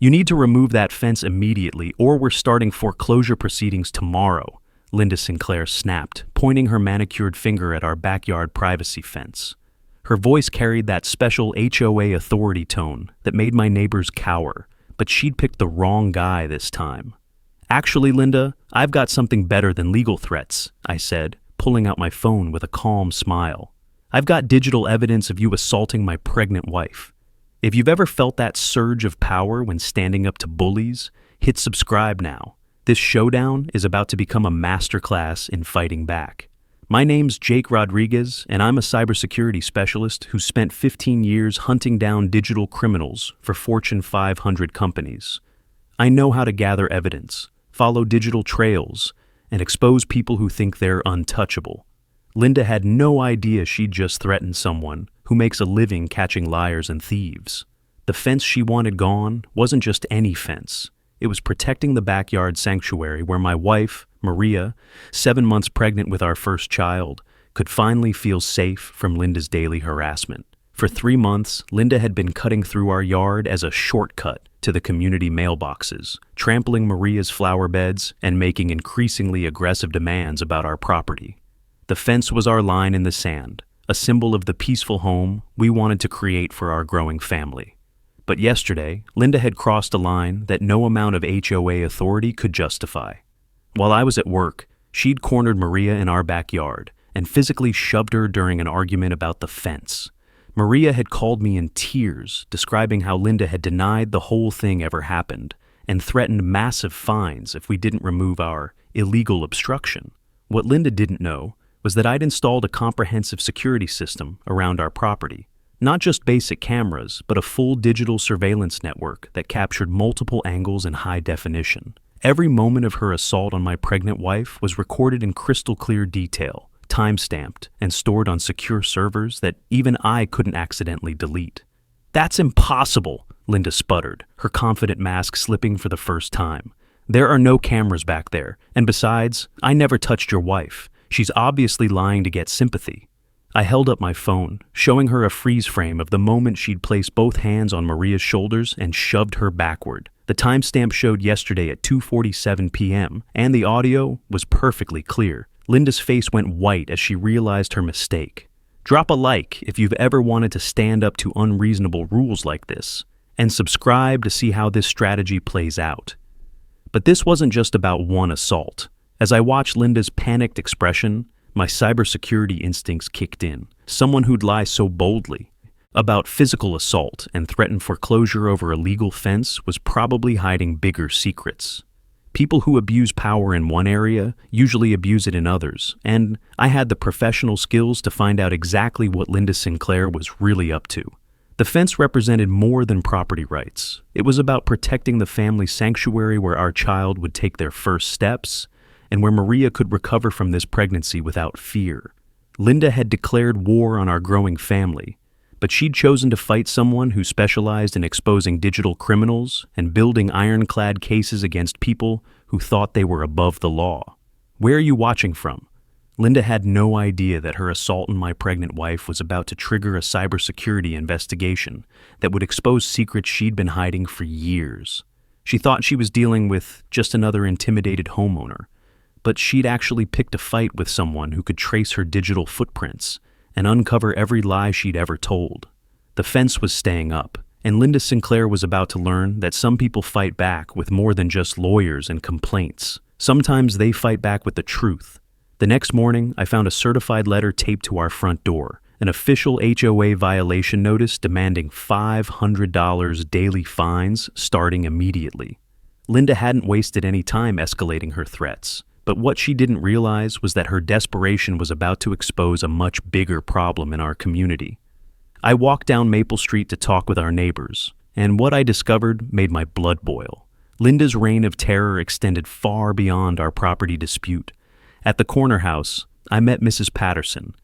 You need to remove that fence immediately, or we're starting foreclosure proceedings tomorrow, Linda Sinclair snapped, pointing her manicured finger at our backyard privacy fence. Her voice carried that special HOA authority tone that made my neighbors cower, but she'd picked the wrong guy this time. Actually, Linda, I've got something better than legal threats, I said, pulling out my phone with a calm smile. I've got digital evidence of you assaulting my pregnant wife. If you've ever felt that surge of power when standing up to bullies, hit subscribe now. This showdown is about to become a masterclass in fighting back. My name's Jake Rodriguez, and I'm a cybersecurity specialist who spent 15 years hunting down digital criminals for Fortune 500 companies. I know how to gather evidence, follow digital trails, and expose people who think they're untouchable. Linda had no idea she'd just threatened someone who makes a living catching liars and thieves. The fence she wanted gone wasn't just any fence. It was protecting the backyard sanctuary where my wife, Maria, 7 months pregnant with our first child, could finally feel safe from Linda's daily harassment. For 3 months, Linda had been cutting through our yard as a shortcut to the community mailboxes, trampling Maria's flower beds and making increasingly aggressive demands about our property. The fence was our line in the sand, a symbol of the peaceful home we wanted to create for our growing family. But yesterday, Linda had crossed a line that no amount of HOA authority could justify. While I was at work, she'd cornered Maria in our backyard and physically shoved her during an argument about the fence. Maria had called me in tears, describing how Linda had denied the whole thing ever happened and threatened massive fines if we didn't remove our illegal obstruction. What Linda didn't know was that I'd installed a comprehensive security system around our property. Not just basic cameras, but a full digital surveillance network that captured multiple angles in high definition. Every moment of her assault on my pregnant wife was recorded in crystal clear detail, time-stamped, and stored on secure servers that even I couldn't accidentally delete. "That's impossible," Linda sputtered, her confident mask slipping for the first time. "There are no cameras back there, and besides, I never touched your wife. She's obviously lying to get sympathy." I held up my phone, showing her a freeze frame of the moment she'd placed both hands on Maria's shoulders and shoved her backward. The timestamp showed yesterday at 2:47 p.m., and the audio was perfectly clear. Linda's face went white as she realized her mistake. Drop a like if you've ever wanted to stand up to unreasonable rules like this, and subscribe to see how this strategy plays out. But this wasn't just about one assault. As I watched Linda's panicked expression, my cybersecurity instincts kicked in. Someone who'd lie so boldly about physical assault and threaten foreclosure over a legal fence was probably hiding bigger secrets. People who abuse power in one area usually abuse it in others, and I had the professional skills to find out exactly what Linda Sinclair was really up to. The fence represented more than property rights. It was about protecting the family sanctuary where our child would take their first steps, and where Maria could recover from this pregnancy without fear. Linda had declared war on our growing family, but she'd chosen to fight someone who specialized in exposing digital criminals and building ironclad cases against people who thought they were above the law. Where are you watching from? Linda had no idea that her assault on my pregnant wife was about to trigger a cybersecurity investigation that would expose secrets she'd been hiding for years. She thought she was dealing with just another intimidated homeowner, but she'd actually picked a fight with someone who could trace her digital footprints and uncover every lie she'd ever told. The fence was staying up, and Linda Sinclair was about to learn that some people fight back with more than just lawyers and complaints. Sometimes they fight back with the truth. The next morning, I found a certified letter taped to our front door, an official HOA violation notice demanding $500 daily fines starting immediately. Linda hadn't wasted any time escalating her threats. But what she didn't realize was that her desperation was about to expose a much bigger problem in our community. I walked down Maple Street to talk with our neighbors, and what I discovered made my blood boil. Linda's reign of terror extended far beyond our property dispute. At the corner house, I met Mrs. Patterson,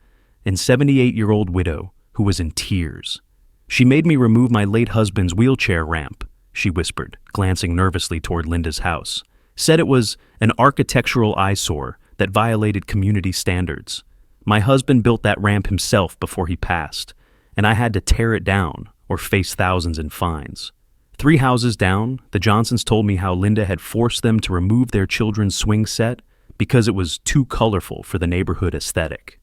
an 78-year-old widow who was in tears. "She made me remove my late husband's wheelchair ramp," she whispered, glancing nervously toward Linda's house. "Said it was an architectural eyesore that violated community standards. My husband built that ramp himself before he passed, and I had to tear it down or face thousands in fines. 3 houses down, the Johnsons told me how Linda had forced them to remove their children's swing set because it was too colorful for the neighborhood aesthetic.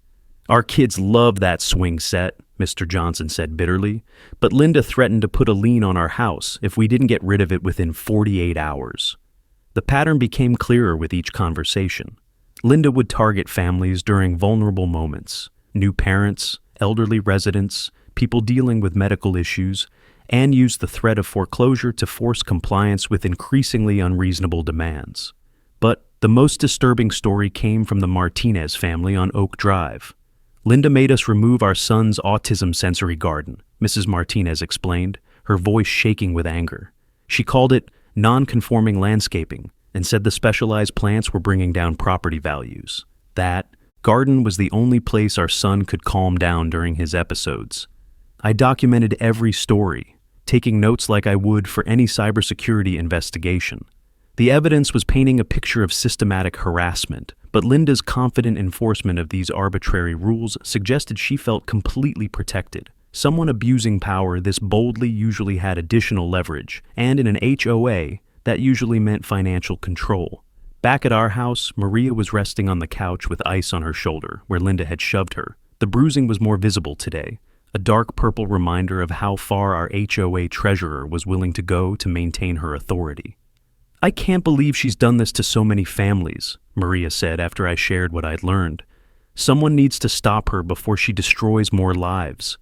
Our kids love that swing set, Mr. Johnson said bitterly, but Linda threatened to put a lien on our house if we didn't get rid of it within 48 hours. The pattern became clearer with each conversation. Linda would target families during vulnerable moments, new parents, elderly residents, people dealing with medical issues, and use the threat of foreclosure to force compliance with increasingly unreasonable demands. But the most disturbing story came from the Martinez family on Oak Drive. Linda made us remove our son's autism sensory garden, Mrs. Martinez explained, her voice shaking with anger. She called it non-conforming landscaping and said the specialized plants were bringing down property values. That garden was the only place our son could calm down during his episodes. I documented every story, taking notes like I would for any cybersecurity investigation. The evidence was painting a picture of systematic harassment, but Linda's confident enforcement of these arbitrary rules suggested she felt completely protected. Someone abusing power this boldly usually had additional leverage, and in an HOA, that usually meant financial control. Back at our house, Maria was resting on the couch with ice on her shoulder, where Linda had shoved her. The bruising was more visible today, a dark purple reminder of how far our HOA treasurer was willing to go to maintain her authority. "I can't believe she's done this to so many families," Maria said after I shared what I'd learned. "Someone needs to stop her before she destroys more lives."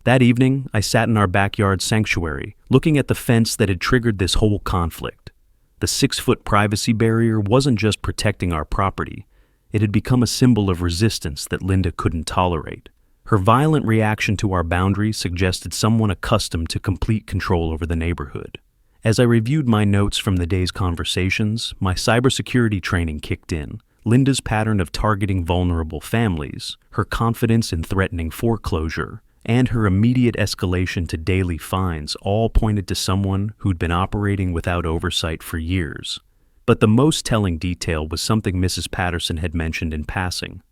That evening, I sat in our backyard sanctuary, looking at the fence that had triggered this whole conflict. The 6-foot privacy barrier wasn't just protecting our property. It had become a symbol of resistance that Linda couldn't tolerate. Her violent reaction to our boundaries suggested someone accustomed to complete control over the neighborhood. As I reviewed my notes from the day's conversations, my cybersecurity training kicked in. Linda's pattern of targeting vulnerable families, her confidence in threatening foreclosure, and her immediate escalation to daily fines all pointed to someone who'd been operating without oversight for years. But the most telling detail was something Mrs. Patterson had mentioned in passing.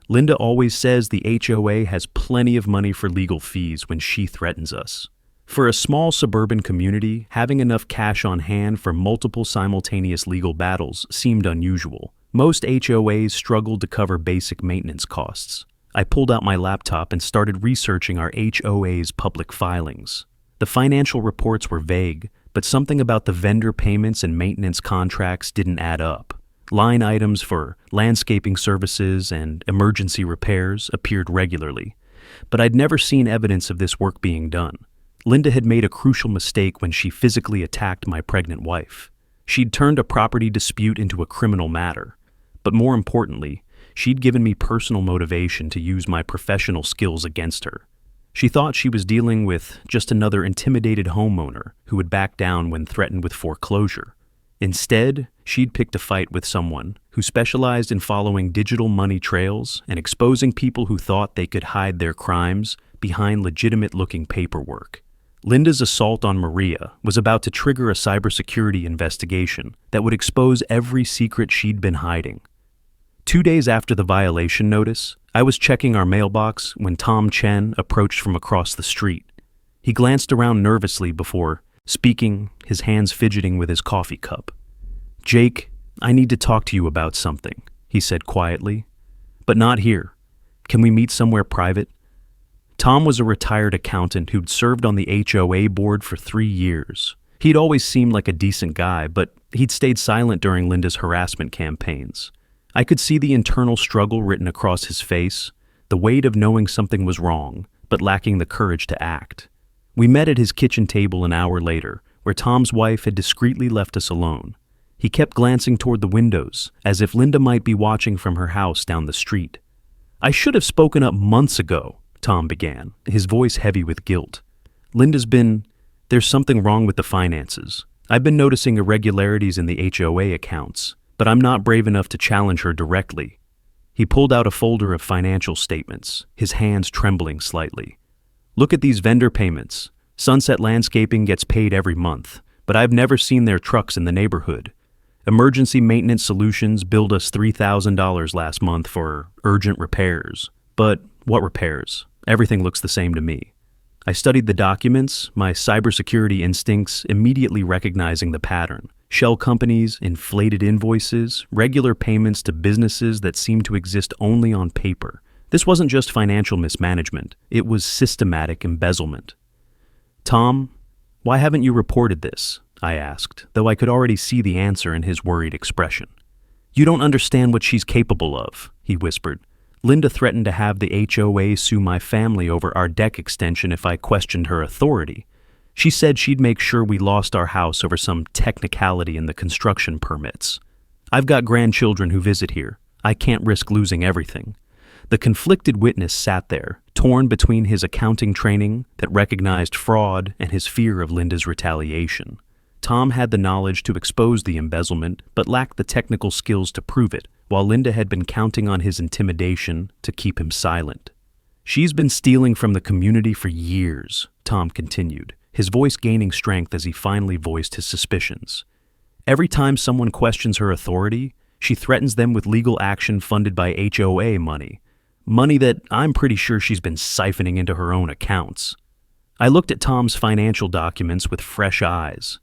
Linda always says the HOA has plenty of money for legal fees when she threatens us. For a small suburban community, having enough cash on hand for multiple simultaneous legal battles seemed unusual. Most HOAs struggled to cover basic maintenance costs. I pulled out my laptop and started researching our HOA's public filings. The financial reports were vague, but something about the vendor payments and maintenance contracts didn't add up. Line items for landscaping services and emergency repairs appeared regularly, but I'd never seen evidence of this work being done. Linda had made a crucial mistake when she physically attacked my pregnant wife. She'd turned a property dispute into a criminal matter. But more importantly, she'd given me personal motivation to use my professional skills against her. She thought she was dealing with just another intimidated homeowner who would back down when threatened with foreclosure. Instead, she'd picked a fight with someone who specialized in following digital money trails and exposing people who thought they could hide their crimes behind legitimate-looking paperwork. Linda's assault on Maria was about to trigger a cybersecurity investigation that would expose every secret she'd been hiding. 2 days after the violation notice, I was checking our mailbox when Tom Chen approached from across the street. He glanced around nervously before speaking, his hands fidgeting with his coffee cup. "Jake, I need to talk to you about something," he said quietly. "But not here. Can we meet somewhere private?" Tom was a retired accountant who'd served on the HOA board for 3 years. He'd always seemed like a decent guy, but he'd stayed silent during Linda's harassment campaigns. I could see the internal struggle written across his face, the weight of knowing something was wrong, but lacking the courage to act. We met at his kitchen table an hour later, where Tom's wife had discreetly left us alone. He kept glancing toward the windows, as if Linda might be watching from her house down the street. "I should have spoken up months ago," Tom began, his voice heavy with guilt. There's something wrong with the finances. I've been noticing irregularities in the HOA accounts, but I'm not brave enough to challenge her directly." He pulled out a folder of financial statements, his hands trembling slightly. "Look at these vendor payments. Sunset Landscaping gets paid every month, but I've never seen their trucks in the neighborhood. Emergency Maintenance Solutions billed us $3,000 last month for urgent repairs. But what repairs? Everything looks the same to me." I studied the documents, my cybersecurity instincts immediately recognizing the pattern. Shell companies, inflated invoices, regular payments to businesses that seem to exist only on paper. This wasn't just financial mismanagement, it was systematic embezzlement. "Tom, why haven't you reported this?" I asked, though I could already see the answer in his worried expression. "You don't understand what she's capable of," he whispered. "Linda threatened to have the HOA sue my family over our deck extension if I questioned her authority. She said she'd make sure we lost our house over some technicality in the construction permits. I've got grandchildren who visit here. I can't risk losing everything." The conflicted witness sat there, torn between his accounting training that recognized fraud and his fear of Linda's retaliation. Tom had the knowledge to expose the embezzlement, but lacked the technical skills to prove it, while Linda had been counting on his intimidation to keep him silent. "She's been stealing from the community for years," Tom continued, his voice gaining strength as he finally voiced his suspicions. "Every time someone questions her authority, she threatens them with legal action funded by HOA money. Money that I'm pretty sure she's been siphoning into her own accounts." I looked at Tom's financial documents with fresh eyes.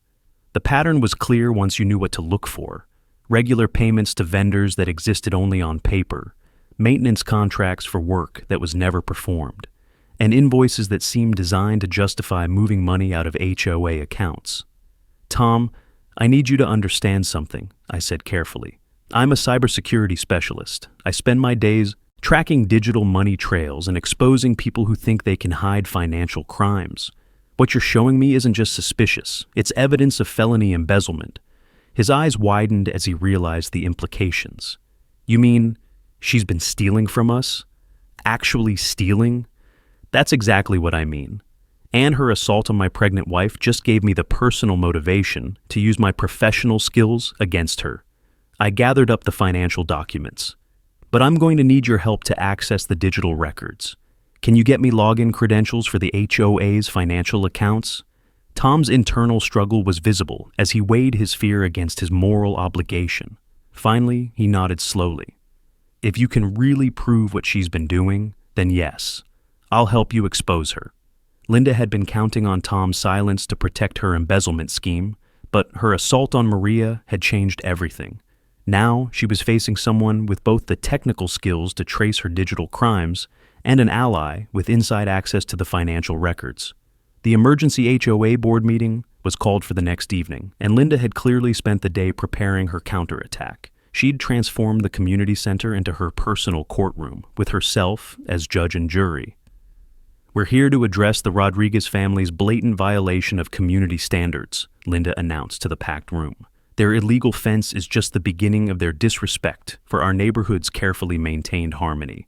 The pattern was clear once you knew what to look for. Regular payments to vendors that existed only on paper, maintenance contracts for work that was never performed, and invoices that seemed designed to justify moving money out of HOA accounts. "Tom, I need you to understand something," I said carefully. "I'm a cybersecurity specialist. I spend my days tracking digital money trails and exposing people who think they can hide financial crimes. What you're showing me isn't just suspicious, it's evidence of felony embezzlement." His eyes widened as he realized the implications. "You mean she's been stealing from us? Actually stealing?" "That's exactly what I mean. And her assault on my pregnant wife just gave me the personal motivation to use my professional skills against her." I gathered up the financial documents. "But I'm going to need your help to access the digital records. Can you get me login credentials for the HOA's financial accounts?" Tom's internal struggle was visible as he weighed his fear against his moral obligation. Finally, he nodded slowly. "If you can really prove what she's been doing, then yes, I'll help you expose her." Linda had been counting on Tom's silence to protect her embezzlement scheme, but her assault on Maria had changed everything. Now she was facing someone with both the technical skills to trace her digital crimes and an ally with inside access to the financial records. The emergency HOA board meeting was called for the next evening, and Linda had clearly spent the day preparing her counterattack. She'd transformed the community center into her personal courtroom, with herself as judge and jury. "We're here to address the Rodriguez family's blatant violation of community standards," Linda announced to the packed room. "Their illegal fence is just the beginning of their disrespect for our neighborhood's carefully maintained harmony."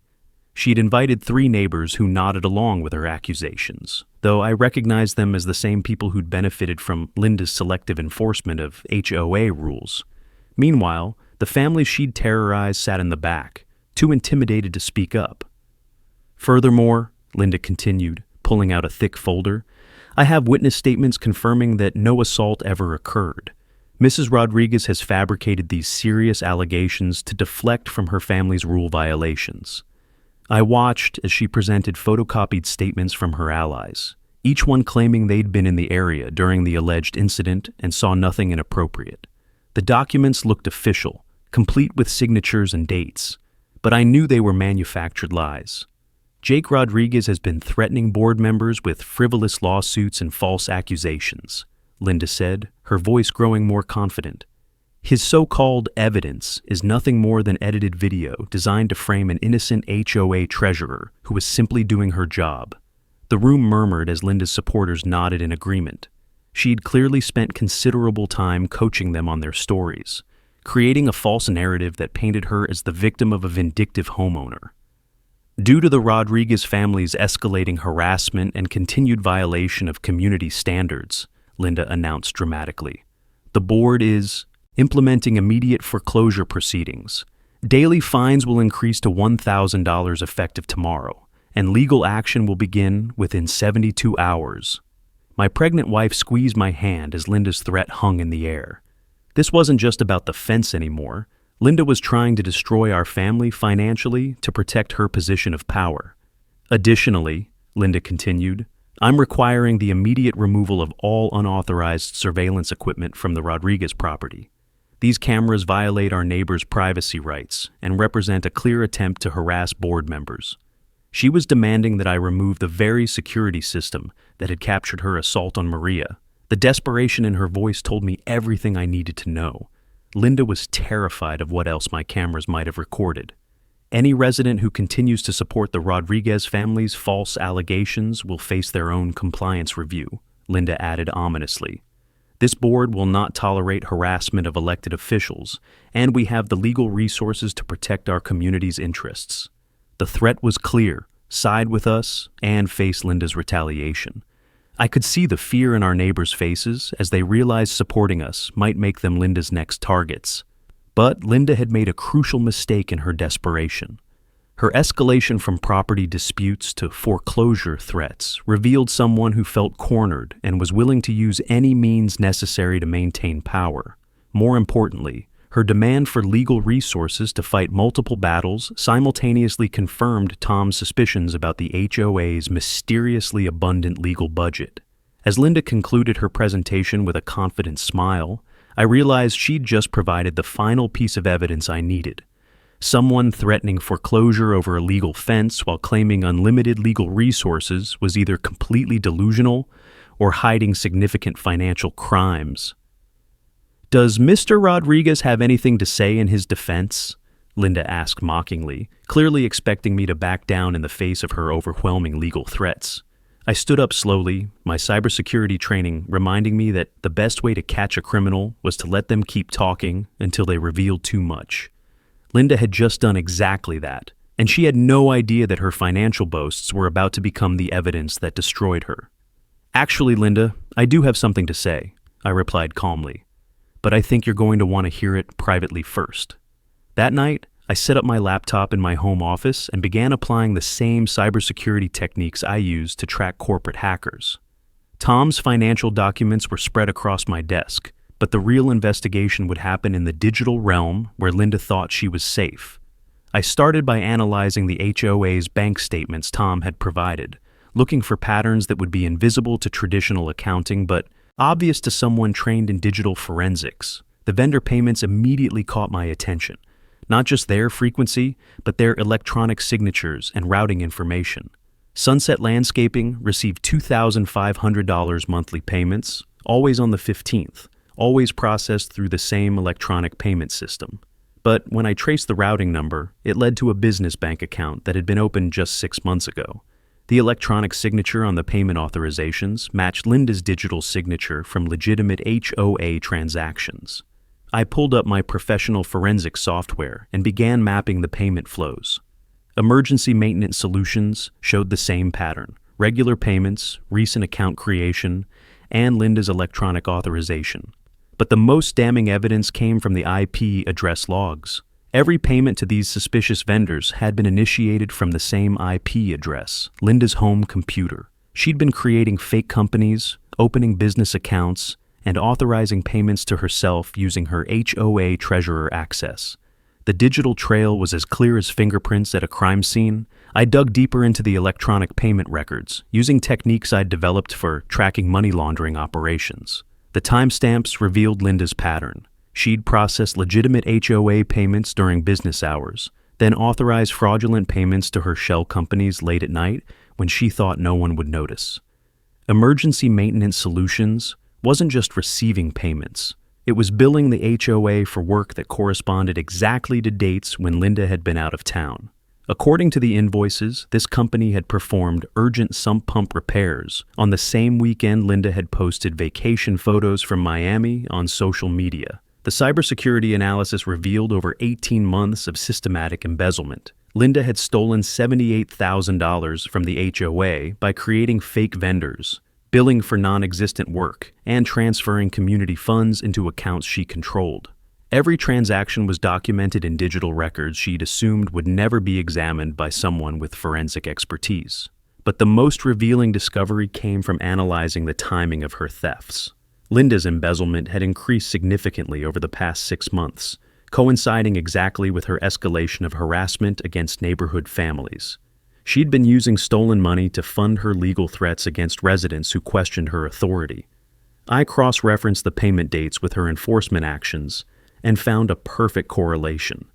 She'd invited 3 neighbors who nodded along with her accusations, though I recognized them as the same people who'd benefited from Linda's selective enforcement of HOA rules. Meanwhile, the families she'd terrorized sat in the back, too intimidated to speak up. "Furthermore," Linda continued, pulling out a thick folder, "I have witness statements confirming that no assault ever occurred. Mrs. Rodriguez has fabricated these serious allegations to deflect from her family's rule violations." I watched as she presented photocopied statements from her allies, each one claiming they'd been in the area during the alleged incident and saw nothing inappropriate. The documents looked official, complete with signatures and dates, but I knew they were manufactured lies. Jake Rodriguez has been threatening board members with frivolous lawsuits and false accusations, Linda said, her voice growing more confident. His so-called evidence is nothing more than edited video designed to frame an innocent HOA treasurer who was simply doing her job. The room murmured as Linda's supporters nodded in agreement. She'd clearly spent considerable time coaching them on their stories, creating a false narrative that painted her as the victim of a vindictive homeowner. Due to the Rodriguez family's escalating harassment and continued violation of community standards, Linda announced dramatically, the board is implementing immediate foreclosure proceedings. Daily fines will increase to $1,000 effective tomorrow, and legal action will begin within 72 hours. My pregnant wife squeezed my hand as Linda's threat hung in the air. This wasn't just about the fence anymore. Linda was trying to destroy our family financially to protect her position of power. Additionally, Linda continued, I'm requiring the immediate removal of all unauthorized surveillance equipment from the Rodriguez property. These cameras violate our neighbor's privacy rights and represent a clear attempt to harass board members. She was demanding that I remove the very security system that had captured her assault on Maria. The desperation in her voice told me everything I needed to know. Linda was terrified of what else my cameras might have recorded. Any resident who continues to support the Rodriguez family's false allegations will face their own compliance review, Linda added ominously. This board will not tolerate harassment of elected officials, and we have the legal resources to protect our community's interests. The threat was clear: side with us and face Linda's retaliation. I could see the fear in our neighbors' faces as they realized supporting us might make them Linda's next targets. But Linda had made a crucial mistake in her desperation. Her escalation from property disputes to foreclosure threats revealed someone who felt cornered and was willing to use any means necessary to maintain power. More importantly, her demand for legal resources to fight multiple battles simultaneously confirmed Tom's suspicions about the HOA's mysteriously abundant legal budget. As Linda concluded her presentation with a confident smile, I realized she'd just provided the final piece of evidence I needed. Someone threatening foreclosure over a legal fence while claiming unlimited legal resources was either completely delusional or hiding significant financial crimes. "Does Mr. Rodriguez have anything to say in his defense?" Linda asked mockingly, clearly expecting me to back down in the face of her overwhelming legal threats. I stood up slowly, my cybersecurity training reminding me that the best way to catch a criminal was to let them keep talking until they revealed too much. Linda had just done exactly that, and she had no idea that her financial boasts were about to become the evidence that destroyed her. "Actually, Linda, I do have something to say," I replied calmly, "but I think you're going to want to hear it privately first." That night, I set up my laptop in my home office and began applying the same cybersecurity techniques I used to track corporate hackers. Tom's financial documents were spread across my desk, but the real investigation would happen in the digital realm where Linda thought she was safe. I started by analyzing the HOA's bank statements Tom had provided, looking for patterns that would be invisible to traditional accounting but obvious to someone trained in digital forensics. The vendor payments immediately caught my attention. Not just their frequency, but their electronic signatures and routing information. Sunset Landscaping received $2,500 monthly payments, always on the 15th, always processed through the same electronic payment system. But when I traced the routing number, it led to a business bank account that had been opened just 6 months ago. The electronic signature on the payment authorizations matched Linda's digital signature from legitimate HOA transactions. I pulled up my professional forensic software and began mapping the payment flows. Emergency Maintenance Solutions showed the same pattern: regular payments, recent account creation, and Linda's electronic authorization. But the most damning evidence came from the IP address logs. Every payment to these suspicious vendors had been initiated from the same IP address, Linda's home computer. She'd been creating fake companies, opening business accounts, and authorizing payments to herself using her HOA treasurer access. The digital trail was as clear as fingerprints at a crime scene. I dug deeper into the electronic payment records, using techniques I'd developed for tracking money laundering operations. The timestamps revealed Linda's pattern. She'd processed legitimate HOA payments during business hours, then authorized fraudulent payments to her shell companies late at night when she thought no one would notice. Emergency Maintenance Solutions wasn't just receiving payments. It was billing the HOA for work that corresponded exactly to dates when Linda had been out of town. According to the invoices, this company had performed urgent sump pump repairs on the same weekend Linda had posted vacation photos from Miami on social media. The cybersecurity analysis revealed over 18 months of systematic embezzlement. Linda had stolen $78,000 from the HOA by creating fake vendors, billing for non-existent work, and transferring community funds into accounts she controlled. Every transaction was documented in digital records she'd assumed would never be examined by someone with forensic expertise. But the most revealing discovery came from analyzing the timing of her thefts. Linda's embezzlement had increased significantly over the past 6 months, coinciding exactly with her escalation of harassment against neighborhood families. She'd been using stolen money to fund her legal threats against residents who questioned her authority. I cross-referenced the payment dates with her enforcement actions and found a perfect correlation.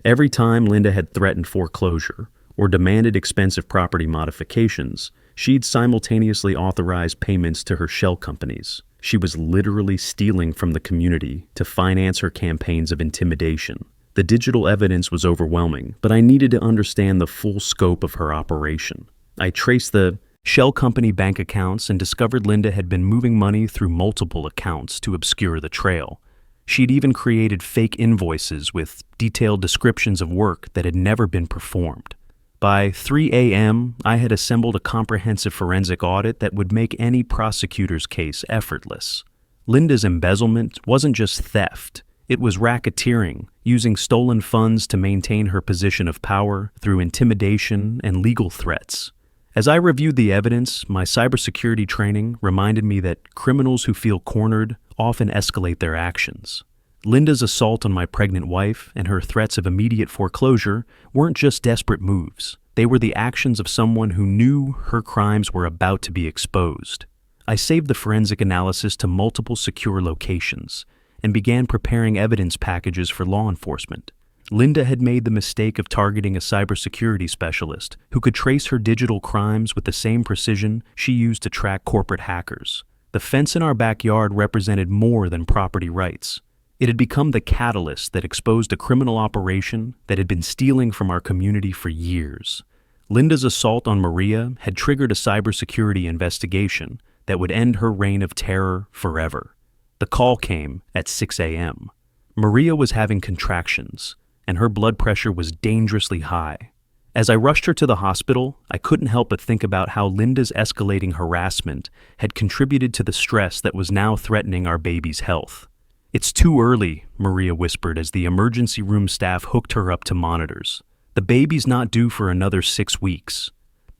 Every time Linda had threatened foreclosure or demanded expensive property modifications, she'd simultaneously authorized payments to her shell companies. She was literally stealing from the community to finance her campaigns of intimidation. The digital evidence was overwhelming, but I needed to understand the full scope of her operation. I traced the shell company bank accounts and discovered Linda had been moving money through multiple accounts to obscure the trail. She'd even created fake invoices with detailed descriptions of work that had never been performed. By 3 a.m., I had assembled a comprehensive forensic audit that would make any prosecutor's case effortless. Linda's embezzlement wasn't just theft. It was racketeering, using stolen funds to maintain her position of power through intimidation and legal threats. As I reviewed the evidence, my cybersecurity training reminded me that criminals who feel cornered often escalate their actions. Linda's assault on my pregnant wife and her threats of immediate foreclosure weren't just desperate moves. They were the actions of someone who knew her crimes were about to be exposed. I saved the forensic analysis to multiple secure locations and began preparing evidence packages for law enforcement. Linda had made the mistake of targeting a cybersecurity specialist who could trace her digital crimes with the same precision she used to track corporate hackers. The fence in our backyard represented more than property rights. It had become the catalyst that exposed a criminal operation that had been stealing from our community for years. Linda's assault on Maria had triggered a cybersecurity investigation that would end her reign of terror forever. The call came at 6 a.m. Maria was having contractions, and her blood pressure was dangerously high. As I rushed her to the hospital, I couldn't help but think about how Linda's escalating harassment had contributed to the stress that was now threatening our baby's health. "It's too early," Maria whispered as the emergency room staff hooked her up to monitors. "The baby's not due for another 6 weeks."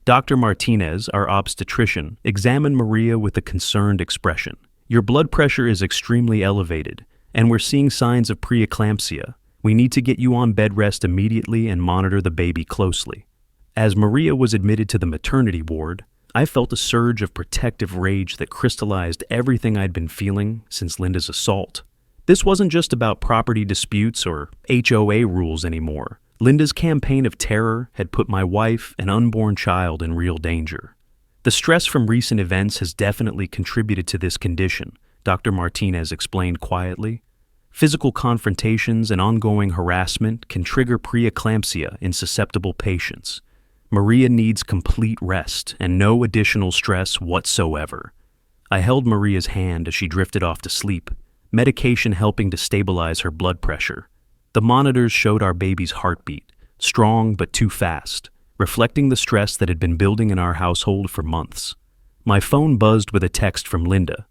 Dr. Martinez, our obstetrician, examined Maria with a concerned expression. "Your blood pressure is extremely elevated, and we're seeing signs of preeclampsia. We need to get you on bed rest immediately and monitor the baby closely." As Maria was admitted to the maternity ward, I felt a surge of protective rage that crystallized everything I'd been feeling since Linda's assault. This wasn't just about property disputes or HOA rules anymore. Linda's campaign of terror had put my wife and unborn child in real danger. "The stress from recent events has definitely contributed to this condition," Dr. Martinez explained quietly. "Physical confrontations and ongoing harassment can trigger preeclampsia in susceptible patients. Maria needs complete rest and no additional stress whatsoever." I held Maria's hand as she drifted off to sleep, medication helping to stabilize her blood pressure. The monitors showed our baby's heartbeat, strong but too fast, reflecting the stress that had been building in our household for months. My phone buzzed with a text from Linda.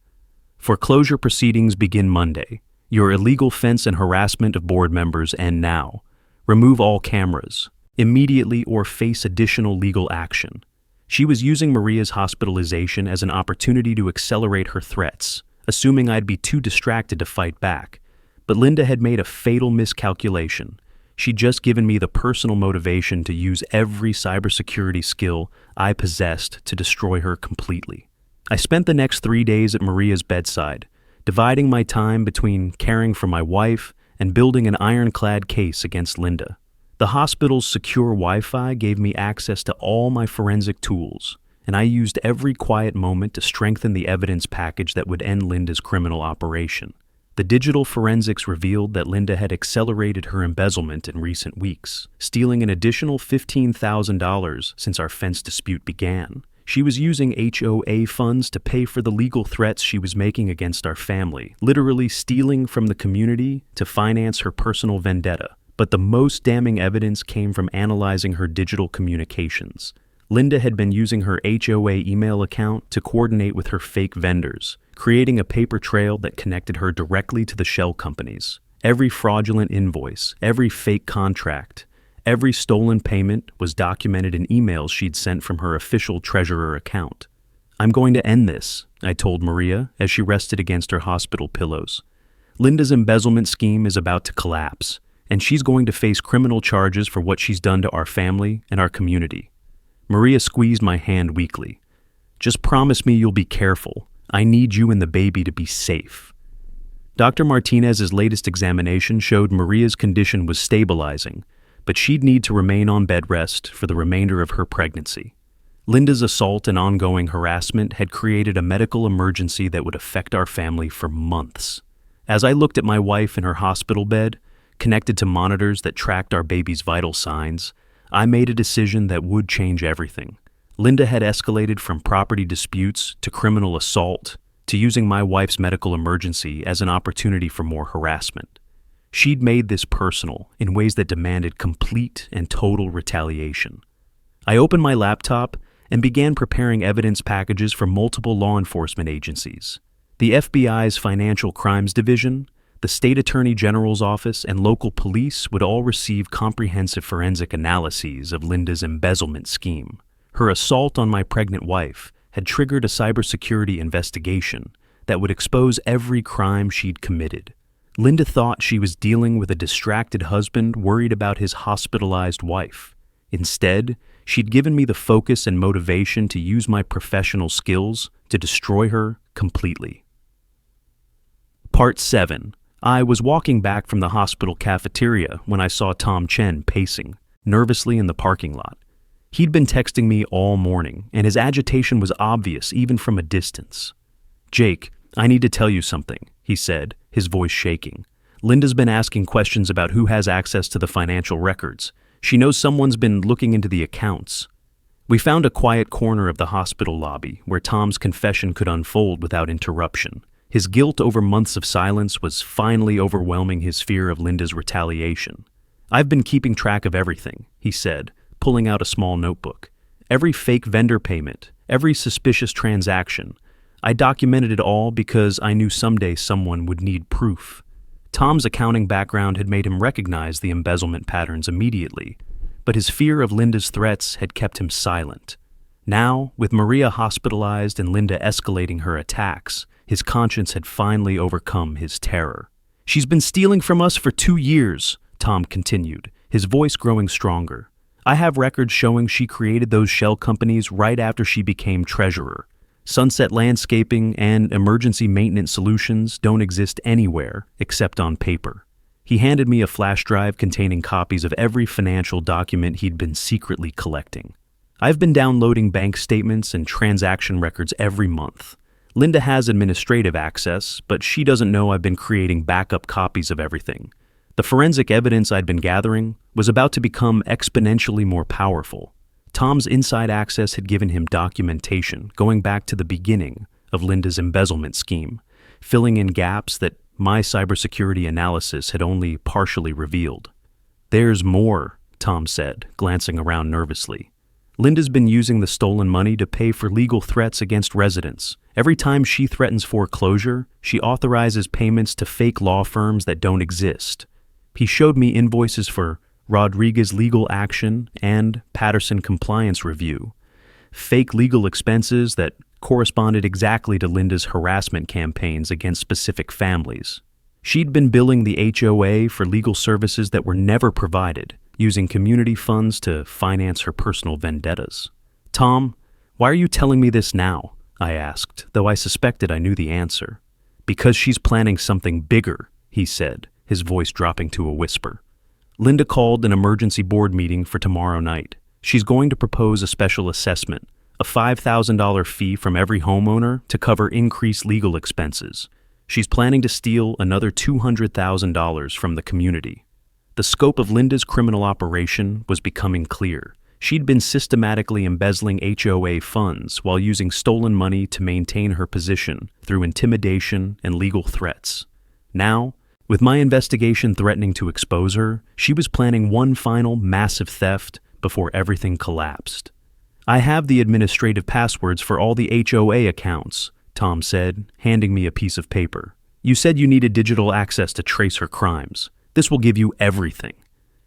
"Foreclosure proceedings begin Monday. Your illegal fence and harassment of board members end now. Remove all cameras, immediately, or face additional legal action." She was using Maria's hospitalization as an opportunity to accelerate her threats, assuming I'd be too distracted to fight back. But Linda had made a fatal miscalculation. She'd just given me the personal motivation to use every cybersecurity skill I possessed to destroy her completely. I spent the next 3 days at Maria's bedside, dividing my time between caring for my wife and building an ironclad case against Linda. The hospital's secure Wi-Fi gave me access to all my forensic tools, and I used every quiet moment to strengthen the evidence package that would end Linda's criminal operation. The digital forensics revealed that Linda had accelerated her embezzlement in recent weeks, stealing an additional $15,000 since our fence dispute began. She was using HOA funds to pay for the legal threats she was making against our family, literally stealing from the community to finance her personal vendetta. But the most damning evidence came from analyzing her digital communications. Linda had been using her HOA email account to coordinate with her fake vendors, creating a paper trail that connected her directly to the shell companies. Every fraudulent invoice, every fake contract, every stolen payment was documented in emails she'd sent from her official treasurer account. "I'm going to end this," I told Maria as she rested against her hospital pillows. "Linda's embezzlement scheme is about to collapse, and she's going to face criminal charges for what she's done to our family and our community." Maria squeezed my hand weakly. Just promise me you'll be careful. I need you and the baby to be safe. Dr. Martinez's latest examination showed Maria's condition was stabilizing, but she'd need to remain on bed rest for the remainder of her pregnancy. Linda's assault and ongoing harassment had created a medical emergency that would affect our family for months. As I looked at my wife in her hospital bed, connected to monitors that tracked our baby's vital signs, I made a decision that would change everything. Linda had escalated from property disputes to criminal assault to using my wife's medical emergency as an opportunity for more harassment. She'd made this personal in ways that demanded complete and total retaliation. I opened my laptop and began preparing evidence packages for multiple law enforcement agencies. The FBI's Financial Crimes Division, the State Attorney General's Office, and local police would all receive comprehensive forensic analyses of Linda's embezzlement scheme. Her assault on my pregnant wife had triggered a cybersecurity investigation that would expose every crime she'd committed. Linda thought she was dealing with a distracted husband worried about his hospitalized wife. Instead, she'd given me the focus and motivation to use my professional skills to destroy her completely. Part 7. I was walking back from the hospital cafeteria when I saw Tom Chen pacing nervously in the parking lot. He'd been texting me all morning, and his agitation was obvious even from a distance. "Jake, I need to tell you something," he said, his voice shaking. "Linda's been asking questions about who has access to the financial records. She knows someone's been looking into the accounts." We found a quiet corner of the hospital lobby where Tom's confession could unfold without interruption. His guilt over months of silence was finally overwhelming his fear of Linda's retaliation. "I've been keeping track of everything," he said, pulling out a small notebook. "Every fake vendor payment, every suspicious transaction. I documented it all because I knew someday someone would need proof." Tom's accounting background had made him recognize the embezzlement patterns immediately, but his fear of Linda's threats had kept him silent. Now, with Maria hospitalized and Linda escalating her attacks, his conscience had finally overcome his terror. "She's been stealing from us for 2 years, Tom continued, his voice growing stronger. "I have records showing she created those shell companies right after she became treasurer. Sunset Landscaping and Emergency Maintenance Solutions don't exist anywhere except on paper." He handed me a flash drive containing copies of every financial document he'd been secretly collecting. "I've been downloading bank statements and transaction records every month. Linda has administrative access, but she doesn't know I've been creating backup copies of everything. The forensic evidence I'd been gathering was about to become exponentially more powerful. Tom's inside access had given him documentation going back to the beginning of Linda's embezzlement scheme, filling in gaps that my cybersecurity analysis had only partially revealed. "There's more," Tom said, glancing around nervously. "Linda's been using the stolen money to pay for legal threats against residents. Every time she threatens foreclosure, she authorizes payments to fake law firms that don't exist." He showed me invoices for Rodriguez Legal Action and Patterson Compliance Review, fake legal expenses that corresponded exactly to Linda's harassment campaigns against specific families. She'd been billing the HOA for legal services that were never provided, using community funds to finance her personal vendettas. "Tom, why are you telling me this now?" I asked, though I suspected I knew the answer. "Because she's planning something bigger," he said, his voice dropping to a whisper. "Linda called an emergency board meeting for tomorrow night. She's going to propose a special assessment, a $5,000 fee from every homeowner to cover increased legal expenses. She's planning to steal another $200,000 from the community." The scope of Linda's criminal operation was becoming clear. She'd been systematically embezzling HOA funds while using stolen money to maintain her position through intimidation and legal threats. Now, with my investigation threatening to expose her, she was planning one final massive theft before everything collapsed. "I have the administrative passwords for all the HOA accounts," Tom said, handing me a piece of paper. "You said you needed digital access to trace her crimes. This will give you everything."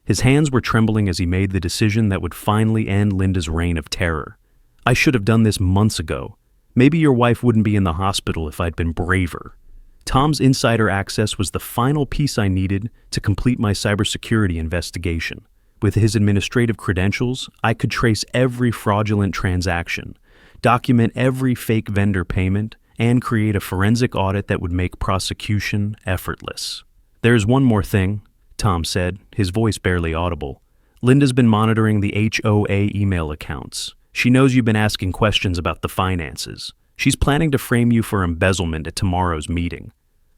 His hands were trembling as he made the decision that would finally end Linda's reign of terror. "I should have done this months ago. Maybe your wife wouldn't be in the hospital if I'd been braver." Tom's insider access was the final piece I needed to complete my cybersecurity investigation. With his administrative credentials, I could trace every fraudulent transaction, document every fake vendor payment, and create a forensic audit that would make prosecution effortless. "There's one more thing," Tom said, his voice barely audible. "Linda's been monitoring the HOA email accounts. She knows you've been asking questions about the finances. She's planning to frame you for embezzlement at tomorrow's meeting."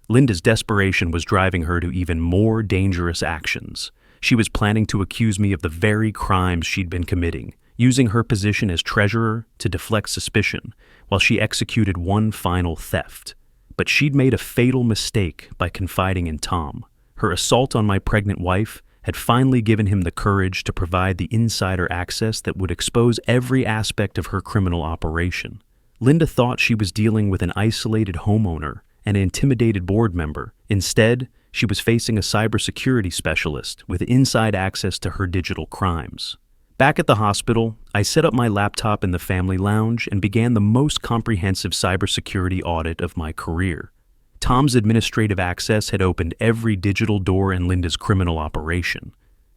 Linda's desperation was driving her to even more dangerous actions. She was planning to accuse me of the very crimes she'd been committing, using her position as treasurer to deflect suspicion, while she executed one final theft. But she'd made a fatal mistake by confiding in Tom. Her assault on my pregnant wife had finally given him the courage to provide the insider access that would expose every aspect of her criminal operation. Linda thought she was dealing with an isolated homeowner, an intimidated board member. Instead, she was facing a cybersecurity specialist with inside access to her digital crimes. Back at the hospital, I set up my laptop in the family lounge and began the most comprehensive cybersecurity audit of my career. Tom's administrative access had opened every digital door in Linda's criminal operation,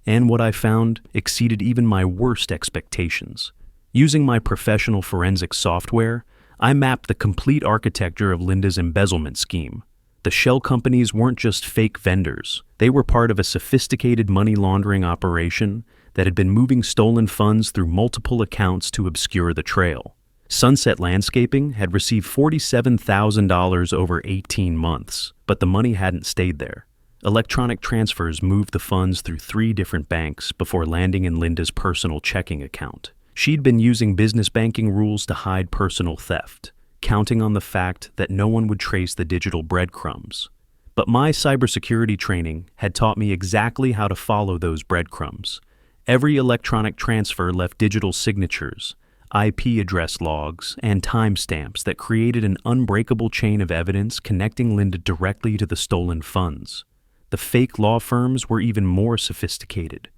and what I found exceeded even my worst expectations. Using my professional forensic software, I mapped the complete architecture of Linda's embezzlement scheme. The shell companies weren't just fake vendors. They were part of a sophisticated money laundering operation that had been moving stolen funds through multiple accounts to obscure the trail. Sunset Landscaping had received $47,000 over 18 months, but the money hadn't stayed there. Electronic transfers moved the funds through 3 different banks before landing in Linda's personal checking account. She'd been using business banking rules to hide personal theft, counting on the fact that no one would trace the digital breadcrumbs. But my cybersecurity training had taught me exactly how to follow those breadcrumbs. Every electronic transfer left digital signatures, IP address logs, and timestamps that created an unbreakable chain of evidence connecting Linda directly to the stolen funds. The fake law firms were even more sophisticated.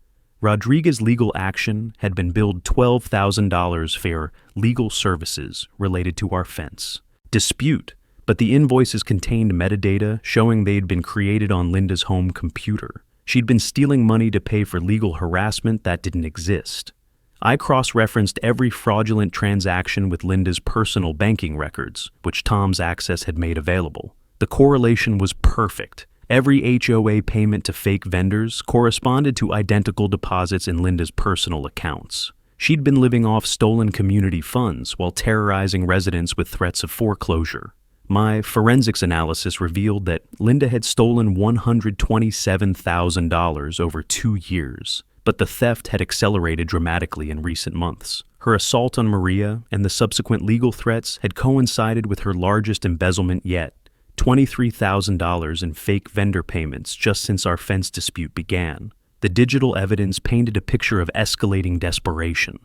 Rodriguez Legal Action had been billed $12,000 for legal services related to our fence dispute, but the invoices contained metadata showing they'd been created on Linda's home computer. She'd been stealing money to pay for legal harassment that didn't exist. I cross-referenced every fraudulent transaction with Linda's personal banking records, which Tom's access had made available. The correlation was perfect. Every HOA payment to fake vendors corresponded to identical deposits in Linda's personal accounts. She'd been living off stolen community funds while terrorizing residents with threats of foreclosure. My forensics analysis revealed that Linda had stolen $127,000 over 2 years, but the theft had accelerated dramatically in recent months. Her assault on Maria and the subsequent legal threats had coincided with her largest embezzlement yet, $23,000 in fake vendor payments just since our fence dispute began. The digital evidence painted a picture of escalating desperation.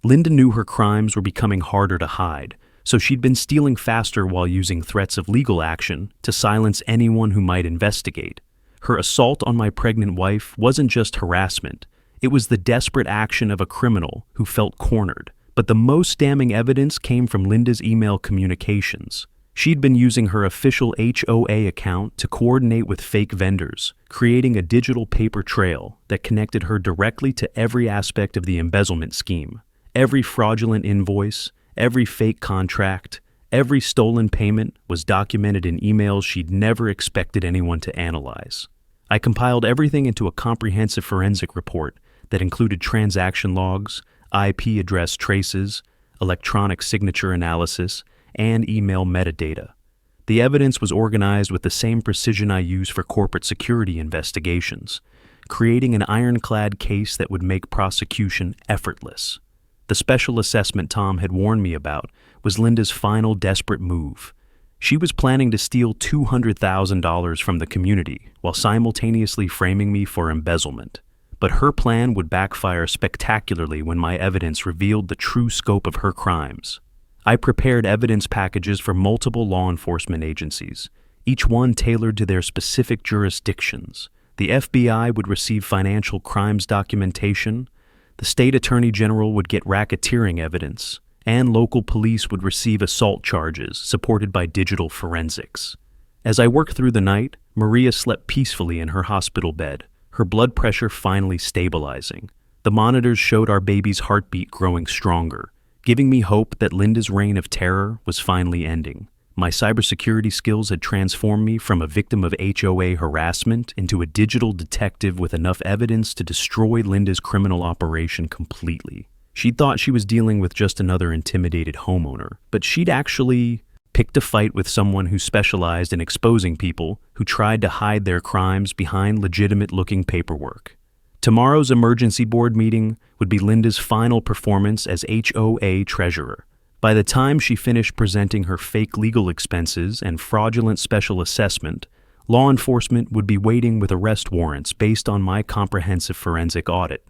Linda knew her crimes were becoming harder to hide, so she'd been stealing faster while using threats of legal action to silence anyone who might investigate. Her assault on my pregnant wife wasn't just harassment. It was the desperate action of a criminal who felt cornered. But the most damning evidence came from Linda's email communications. She'd been using her official HOA account to coordinate with fake vendors, creating a digital paper trail that connected her directly to every aspect of the embezzlement scheme. Every fraudulent invoice, every fake contract, every stolen payment was documented in emails she'd never expected anyone to analyze. I compiled everything into a comprehensive forensic report that included transaction logs, IP address traces, electronic signature analysis, and email metadata. The evidence was organized with the same precision I use for corporate security investigations, creating an ironclad case that would make prosecution effortless. The special assessment Tom had warned me about was Linda's final desperate move. She was planning to steal $200,000 from the community while simultaneously framing me for embezzlement. But her plan would backfire spectacularly when my evidence revealed the true scope of her crimes. I prepared evidence packages for multiple law enforcement agencies, each one tailored to their specific jurisdictions. The FBI would receive financial crimes documentation, the state attorney general would get racketeering evidence, and local police would receive assault charges supported by digital forensics. As I worked through the night, Maria slept peacefully in her hospital bed, her blood pressure finally stabilizing. The monitors showed our baby's heartbeat growing stronger, giving me hope that Linda's reign of terror was finally ending. My cybersecurity skills had transformed me from a victim of HOA harassment into a digital detective with enough evidence to destroy Linda's criminal operation completely. She thought she was dealing with just another intimidated homeowner, but she'd actually picked a fight with someone who specialized in exposing people who tried to hide their crimes behind legitimate-looking paperwork. Tomorrow's emergency board meeting would be Linda's final performance as HOA treasurer. By the time she finished presenting her fake legal expenses and fraudulent special assessment, law enforcement would be waiting with arrest warrants based on my comprehensive forensic audit.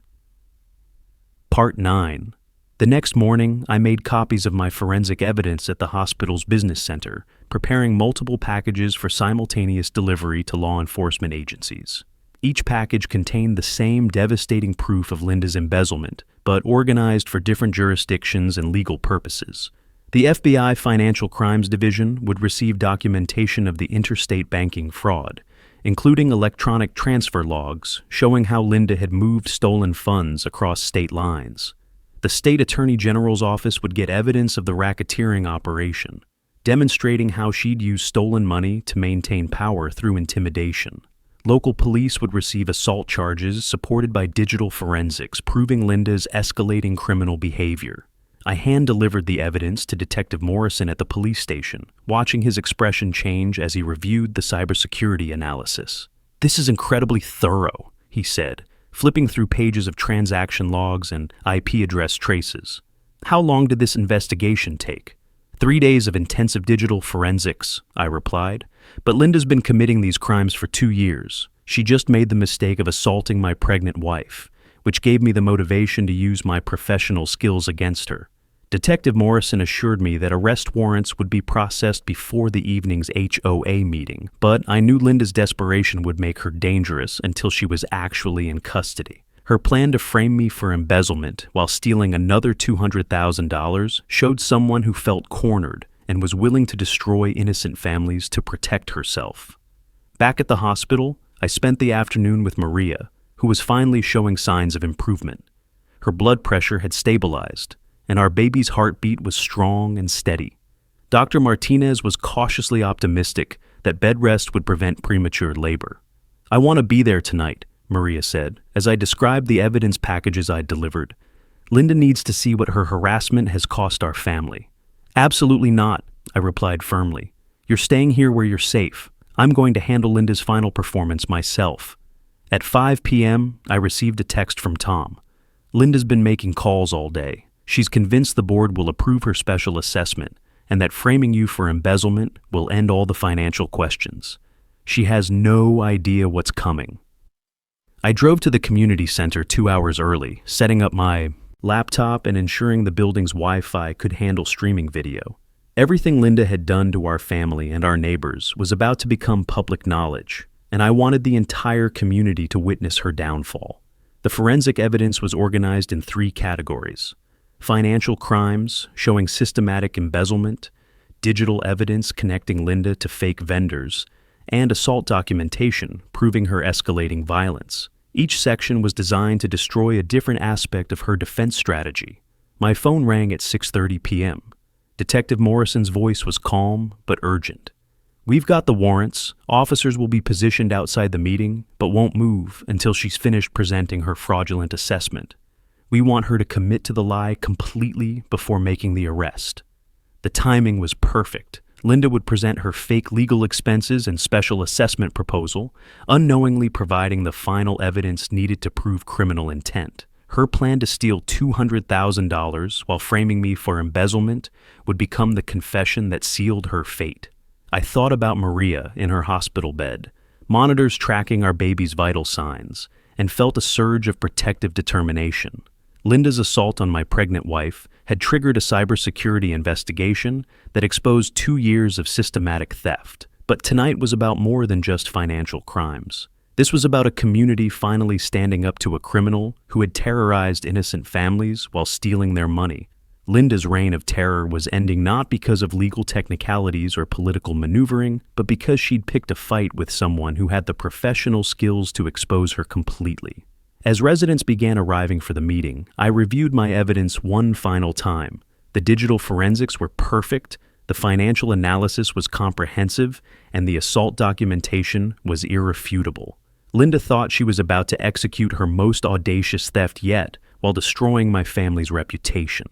Part 9. The next morning, I made copies of my forensic evidence at the hospital's business center, preparing multiple packages for simultaneous delivery to law enforcement agencies. Each package contained the same devastating proof of Linda's embezzlement, but organized for different jurisdictions and legal purposes. The FBI Financial Crimes Division would receive documentation of the interstate banking fraud, including electronic transfer logs showing how Linda had moved stolen funds across state lines. The State Attorney General's office would get evidence of the racketeering operation, demonstrating how she'd used stolen money to maintain power through intimidation. Local police would receive assault charges supported by digital forensics, proving Linda's escalating criminal behavior. I hand-delivered the evidence to Detective Morrison at the police station, watching his expression change as he reviewed the cybersecurity analysis. "This is incredibly thorough," he said, flipping through pages of transaction logs and IP address traces. "How long did this investigation take?" 3 days of intensive digital forensics, I replied. "But Linda's been committing these crimes for 2 years. She just made the mistake of assaulting my pregnant wife, which gave me the motivation to use my professional skills against her." Detective Morrison assured me that arrest warrants would be processed before the evening's HOA meeting, but I knew Linda's desperation would make her dangerous until she was actually in custody. Her plan to frame me for embezzlement while stealing another $200,000 showed someone who felt cornered and was willing to destroy innocent families to protect herself. Back at the hospital, I spent the afternoon with Maria, who was finally showing signs of improvement. Her blood pressure had stabilized, and our baby's heartbeat was strong and steady. Dr. Martinez was cautiously optimistic that bed rest would prevent premature labor. "I want to be there tonight," Maria said, as I described the evidence packages I'd delivered. "Linda needs to see what her harassment has cost our family." "Absolutely not," I replied firmly. "You're staying here where you're safe. I'm going to handle Linda's final performance myself." At 5 p.m., I received a text from Tom. "Linda's been making calls all day. She's convinced the board will approve her special assessment and that framing you for embezzlement will end all the financial questions. She has no idea what's coming." I drove to the community center 2 hours early, setting up my laptop and ensuring the building's Wi-Fi could handle streaming video. Everything Linda had done to our family and our neighbors was about to become public knowledge, and I wanted the entire community to witness her downfall. The forensic evidence was organized in 3 categories: financial crimes, showing systematic embezzlement, digital evidence connecting Linda to fake vendors, and assault documentation proving her escalating violence. Each section was designed to destroy a different aspect of her defense strategy. My phone rang at 6:30 p.m. Detective Morrison's voice was calm but urgent. "We've got the warrants. Officers will be positioned outside the meeting, but won't move until she's finished presenting her fraudulent assessment. We want her to commit to the lie completely before making the arrest." The timing was perfect. Linda would present her fake legal expenses and special assessment proposal, unknowingly providing the final evidence needed to prove criminal intent. Her plan to steal $200,000 while framing me for embezzlement would become the confession that sealed her fate. I thought about Maria in her hospital bed, monitors tracking our baby's vital signs, and felt a surge of protective determination. Linda's assault on my pregnant wife had triggered a cybersecurity investigation that exposed 2 years of systematic theft. But tonight was about more than just financial crimes. This was about a community finally standing up to a criminal who had terrorized innocent families while stealing their money. Linda's reign of terror was ending not because of legal technicalities or political maneuvering, but because she'd picked a fight with someone who had the professional skills to expose her completely. As residents began arriving for the meeting, I reviewed my evidence one final time. The digital forensics were perfect, the financial analysis was comprehensive, and the assault documentation was irrefutable. Linda thought she was about to execute her most audacious theft yet, while destroying my family's reputation.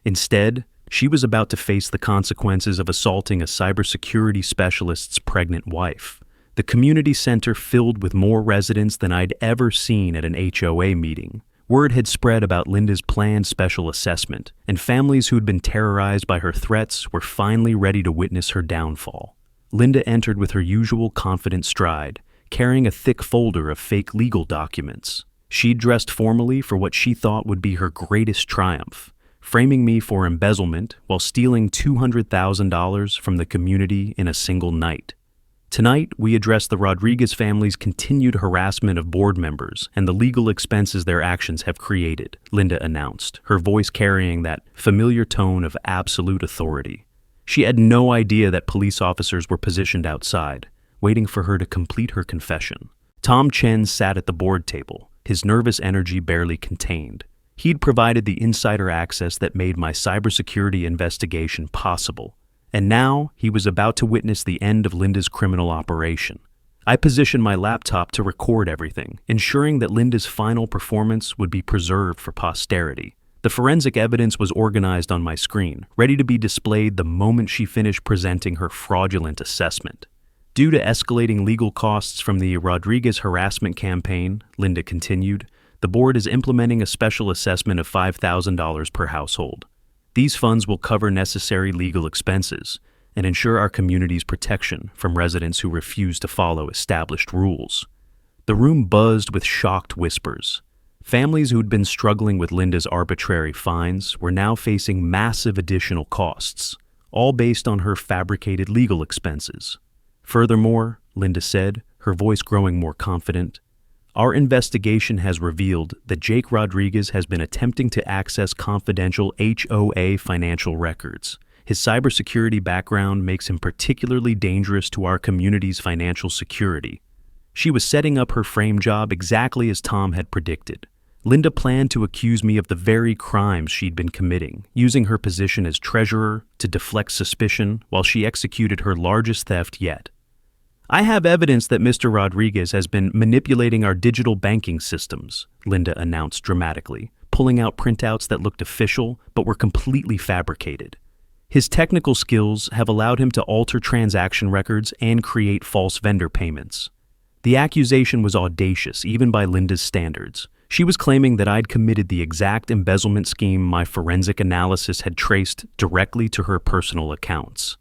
Instead, she was about to face the consequences of assaulting a cybersecurity specialist's pregnant wife. The community center filled with more residents than I'd ever seen at an HOA meeting. Word had spread about Linda's planned special assessment, and families who'd been terrorized by her threats were finally ready to witness her downfall. Linda entered with her usual confident stride, carrying a thick folder of fake legal documents. She'd dressed formally for what she thought would be her greatest triumph, framing me for embezzlement while stealing $200,000 from the community in a single night. Tonight, we address the Rodriguez family's continued harassment of board members and the legal expenses their actions have created, Linda announced, her voice carrying that familiar tone of absolute authority. She had no idea that police officers were positioned outside, waiting for her to complete her confession. Tom Chen sat at the board table, his nervous energy barely contained. He'd provided the insider access that made my cybersecurity investigation possible. And now, he was about to witness the end of Linda's criminal operation. I positioned my laptop to record everything, ensuring that Linda's final performance would be preserved for posterity. The forensic evidence was organized on my screen, ready to be displayed the moment she finished presenting her fraudulent assessment. Due to escalating legal costs from the Rodriguez harassment campaign, Linda continued, the board is implementing a special assessment of $5,000 per household. These funds will cover necessary legal expenses and ensure our community's protection from residents who refuse to follow established rules. The room buzzed with shocked whispers. Families who'd been struggling with Linda's arbitrary fines were now facing massive additional costs, all based on her fabricated legal expenses. Furthermore, Linda said, her voice growing more confident, our investigation has revealed that Jake Rodriguez has been attempting to access confidential HOA financial records. His cybersecurity background makes him particularly dangerous to our community's financial security. She was setting up her frame job exactly as Tom had predicted. Linda planned to accuse me of the very crimes she'd been committing, using her position as treasurer to deflect suspicion while she executed her largest theft yet. I have evidence that Mr. Rodriguez has been manipulating our digital banking systems, Linda announced dramatically, pulling out printouts that looked official but were completely fabricated. His technical skills have allowed him to alter transaction records and create false vendor payments. The accusation was audacious, even by Linda's standards. She was claiming that I'd committed the exact embezzlement scheme my forensic analysis had traced directly to her personal accounts.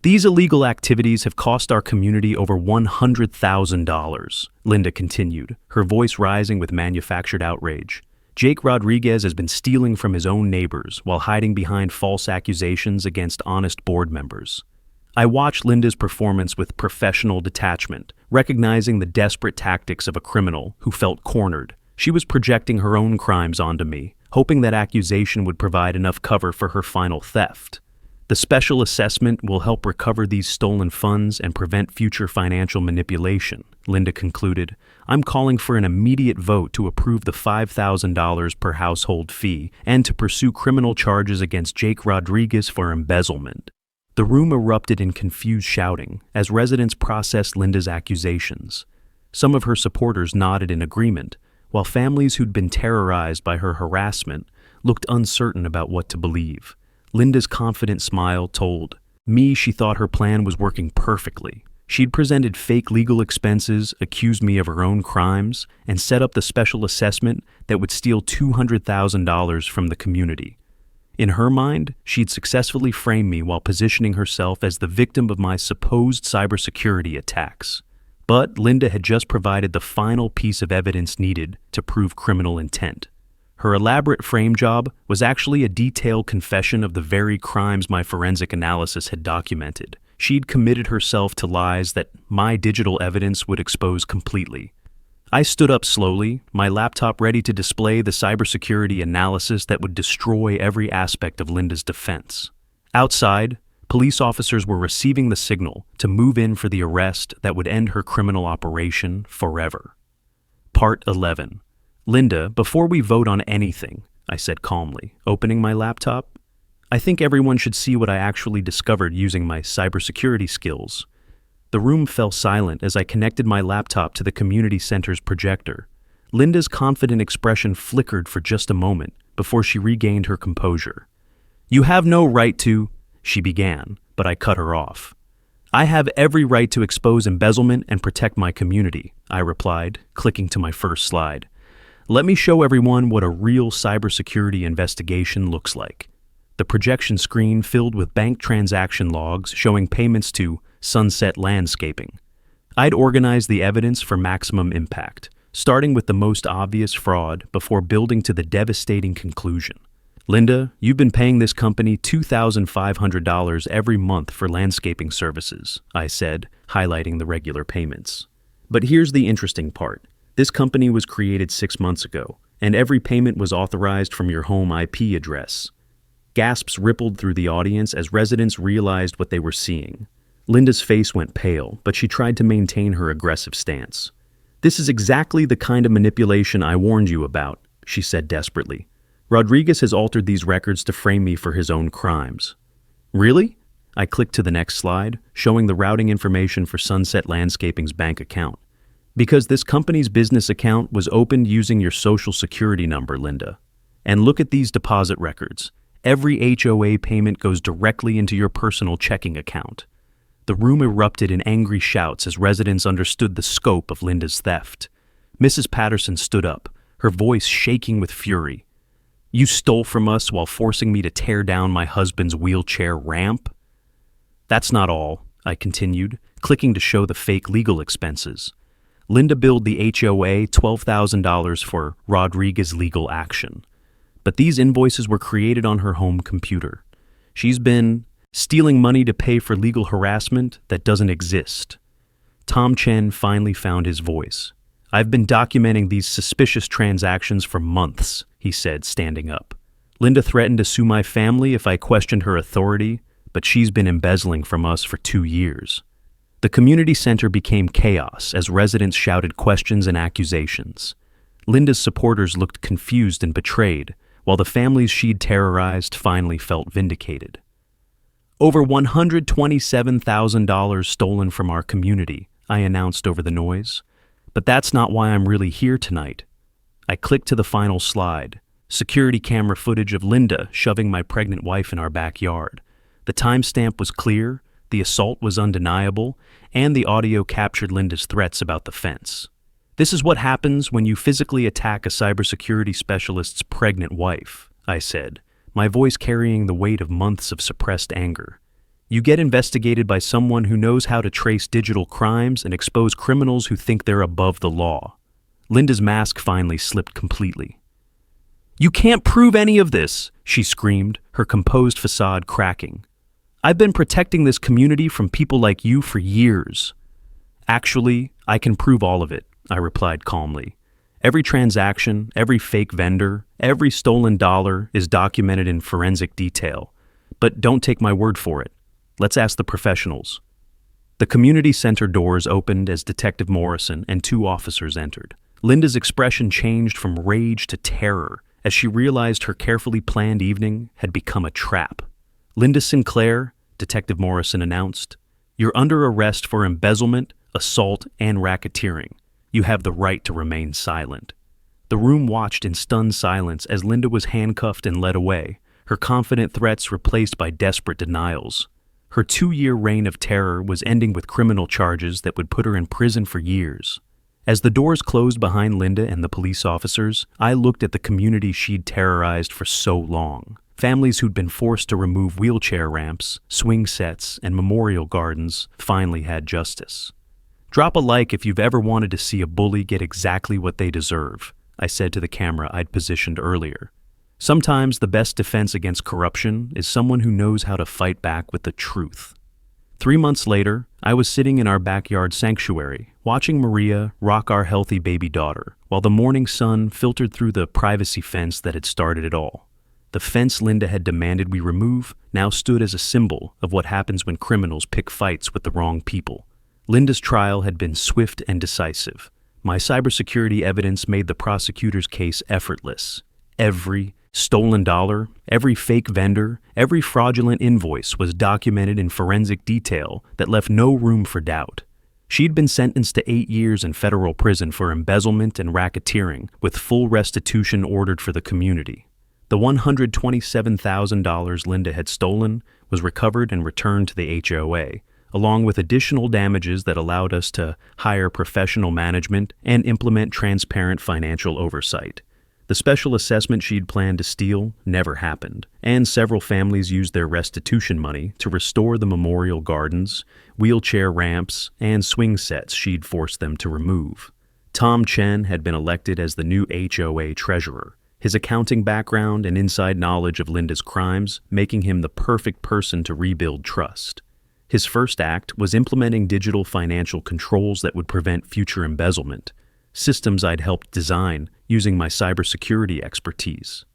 These illegal activities have cost our community over $100,000, Linda continued, her voice rising with manufactured outrage. Jake Rodriguez has been stealing from his own neighbors while hiding behind false accusations against honest board members. I watched Linda's performance with professional detachment, recognizing the desperate tactics of a criminal who felt cornered. She was projecting her own crimes onto me, hoping that accusation would provide enough cover for her final theft. The special assessment will help recover these stolen funds and prevent future financial manipulation, Linda concluded. I'm calling for an immediate vote to approve the $5,000 per household fee and to pursue criminal charges against Jake Rodriguez for embezzlement. The room erupted in confused shouting as residents processed Linda's accusations. Some of her supporters nodded in agreement, while families who'd been terrorized by her harassment looked uncertain about what to believe. Linda's confident smile told me she thought her plan was working perfectly. She'd presented fake legal expenses, accused me of her own crimes, and set up the special assessment that would steal $200,000 from the community. In her mind, she'd successfully framed me while positioning herself as the victim of my supposed cybersecurity attacks. But Linda had just provided the final piece of evidence needed to prove criminal intent. Her elaborate frame job was actually a detailed confession of the very crimes my forensic analysis had documented. She'd committed herself to lies that my digital evidence would expose completely. I stood up slowly, my laptop ready to display the cybersecurity analysis that would destroy every aspect of Linda's defense. Outside, police officers were receiving the signal to move in for the arrest that would end her criminal operation forever. Part 11. Linda, before we vote on anything, I said calmly, opening my laptop, I think everyone should see what I actually discovered using my cybersecurity skills. The room fell silent as I connected my laptop to the community center's projector. Linda's confident expression flickered for just a moment before she regained her composure. You have no right to, she began, but I cut her off. I have every right to expose embezzlement and protect my community, I replied, clicking to my first slide. Let me show everyone what a real cybersecurity investigation looks like. The projection screen filled with bank transaction logs showing payments to Sunset Landscaping. I'd organized the evidence for maximum impact, starting with the most obvious fraud before building to the devastating conclusion. Linda, you've been paying this company $2,500 every month for landscaping services, I said, highlighting the regular payments. But here's the interesting part. This company was created 6 months ago, and every payment was authorized from your home IP address. Gasps rippled through the audience as residents realized what they were seeing. Linda's face went pale, but she tried to maintain her aggressive stance. This is exactly the kind of manipulation I warned you about, she said desperately. Rodriguez has altered these records to frame me for his own crimes. Really? I clicked to the next slide, showing the routing information for Sunset Landscaping's bank account. Because this company's business account was opened using your social security number, Linda. And look at these deposit records. Every HOA payment goes directly into your personal checking account. The room erupted in angry shouts as residents understood the scope of Linda's theft. Mrs. Patterson stood up, her voice shaking with fury. You stole from us while forcing me to tear down my husband's wheelchair ramp? That's not all, I continued, clicking to show the fake legal expenses. Linda billed the HOA $12,000 for Rodriguez legal action. But these invoices were created on her home computer. She's been stealing money to pay for legal harassment that doesn't exist. Tom Chen finally found his voice. I've been documenting these suspicious transactions for months, he said, standing up. Linda threatened to sue my family if I questioned her authority, but she's been embezzling from us for 2 years. The community center became chaos as residents shouted questions and accusations. Linda's supporters looked confused and betrayed, while the families she'd terrorized finally felt vindicated. Over $127,000 stolen from our community, I announced over the noise. But that's not why I'm really here tonight. I clicked to the final slide, security camera footage of Linda shoving my pregnant wife in our backyard. The timestamp was clear, the assault was undeniable, and the audio captured Linda's threats about the fence. This is what happens when you physically attack a cybersecurity specialist's pregnant wife, I said, my voice carrying the weight of months of suppressed anger. You get investigated by someone who knows how to trace digital crimes and expose criminals who think they're above the law. Linda's mask finally slipped completely. You can't prove any of this, she screamed, her composed facade cracking. I've been protecting this community from people like you for years. Actually, I can prove all of it, I replied calmly. Every transaction, every fake vendor, every stolen dollar is documented in forensic detail. But don't take my word for it. Let's ask the professionals. The community center doors opened as Detective Morrison and 2 officers entered. Linda's expression changed from rage to terror as she realized her carefully planned evening had become a trap. Linda Sinclair, Detective Morrison announced, you're under arrest for embezzlement, assault, and racketeering. You have the right to remain silent. The room watched in stunned silence as Linda was handcuffed and led away, her confident threats replaced by desperate denials. Her 2-year reign of terror was ending with criminal charges that would put her in prison for years. As the doors closed behind Linda and the police officers, I looked at the community she'd terrorized for so long. Families who'd been forced to remove wheelchair ramps, swing sets, and memorial gardens finally had justice. Drop a like if you've ever wanted to see a bully get exactly what they deserve, I said to the camera I'd positioned earlier. Sometimes the best defense against corruption is someone who knows how to fight back with the truth. 3 months later, I was sitting in our backyard sanctuary, watching Maria rock our healthy baby daughter, while the morning sun filtered through the privacy fence that had started it all. The fence Linda had demanded we remove now stood as a symbol of what happens when criminals pick fights with the wrong people. Linda's trial had been swift and decisive. My cybersecurity evidence made the prosecutor's case effortless. Every stolen dollar, every fake vendor, every fraudulent invoice was documented in forensic detail that left no room for doubt. She'd been sentenced to 8 years in federal prison for embezzlement and racketeering, with full restitution ordered for the community. The $127,000 Linda had stolen was recovered and returned to the HOA, along with additional damages that allowed us to hire professional management and implement transparent financial oversight. The special assessment she'd planned to steal never happened, and several families used their restitution money to restore the memorial gardens, wheelchair ramps, and swing sets she'd forced them to remove. Tom Chen had been elected as the new HOA treasurer, his accounting background and inside knowledge of Linda's crimes making him the perfect person to rebuild trust. His first act was implementing digital financial controls that would prevent future embezzlement, systems I'd helped design using my cybersecurity expertise.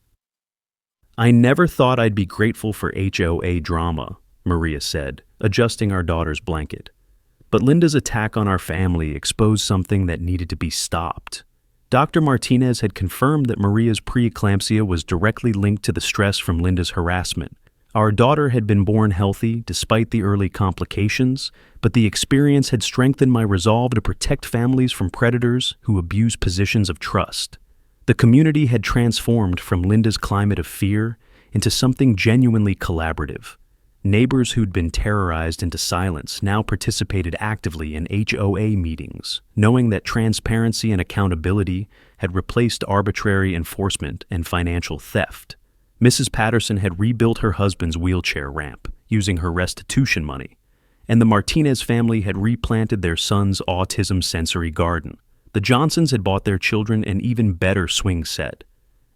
"I never thought I'd be grateful for HOA drama," Maria said, adjusting our daughter's blanket. But Linda's attack on our family exposed something that needed to be stopped. Dr. Martinez had confirmed that Maria's preeclampsia was directly linked to the stress from Linda's harassment. Our daughter had been born healthy despite the early complications, but the experience had strengthened my resolve to protect families from predators who abuse positions of trust. The community had transformed from Linda's climate of fear into something genuinely collaborative. Neighbors who'd been terrorized into silence now participated actively in HOA meetings, knowing that transparency and accountability had replaced arbitrary enforcement and financial theft. Mrs. Patterson had rebuilt her husband's wheelchair ramp using her restitution money, and the Martinez family had replanted their son's autism sensory garden. The Johnsons had bought their children an even better swing set,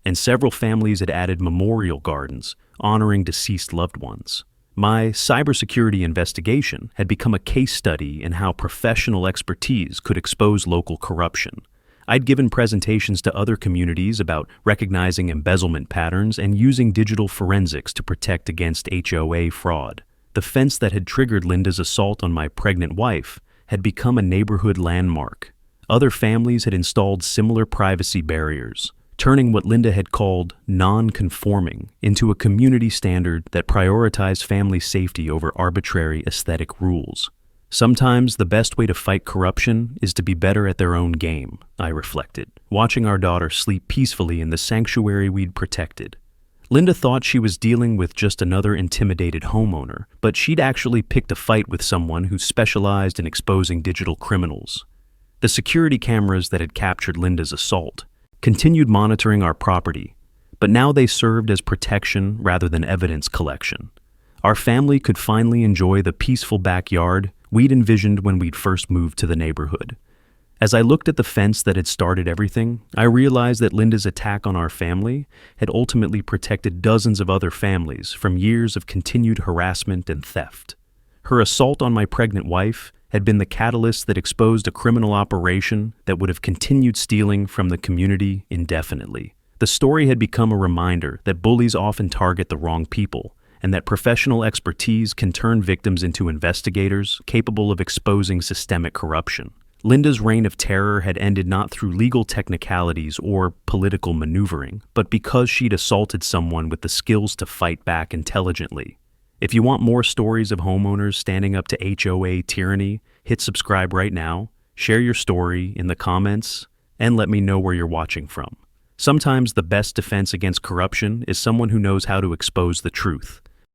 and several families had added memorial gardens honoring deceased loved ones. My cybersecurity investigation had become a case study in how professional expertise could expose local corruption. I'd given presentations to other communities about recognizing embezzlement patterns and using digital forensics to protect against HOA fraud. The fence that had triggered Linda's assault on my pregnant wife had become a neighborhood landmark. Other families had installed similar privacy barriers, turning what Linda had called non-conforming into a community standard that prioritized family safety over arbitrary aesthetic rules. Sometimes the best way to fight corruption is to be better at their own game, I reflected, watching our daughter sleep peacefully in the sanctuary we'd protected. Linda thought she was dealing with just another intimidated homeowner, but she'd actually picked a fight with someone who specialized in exposing digital criminals. The security cameras that had captured Linda's assault continued monitoring our property, but now they served as protection rather than evidence collection. Our family could finally enjoy the peaceful backyard we'd envisioned when we'd first moved to the neighborhood. As I looked at the fence that had started everything, I realized that Linda's attack on our family had ultimately protected dozens of other families from years of continued harassment and theft. Her assault on my pregnant wife had been the catalyst that exposed a criminal operation that would have continued stealing from the community indefinitely. The story had become a reminder that bullies often target the wrong people, and that professional expertise can turn victims into investigators capable of exposing systemic corruption. Linda's reign of terror had ended not through legal technicalities or political maneuvering, but because she'd assaulted someone with the skills to fight back intelligently. If you want more stories of homeowners standing up to HOA tyranny, hit subscribe right now, share your story in the comments, and let me know where you're watching from. Sometimes the best defense against corruption is someone who knows how to expose the truth.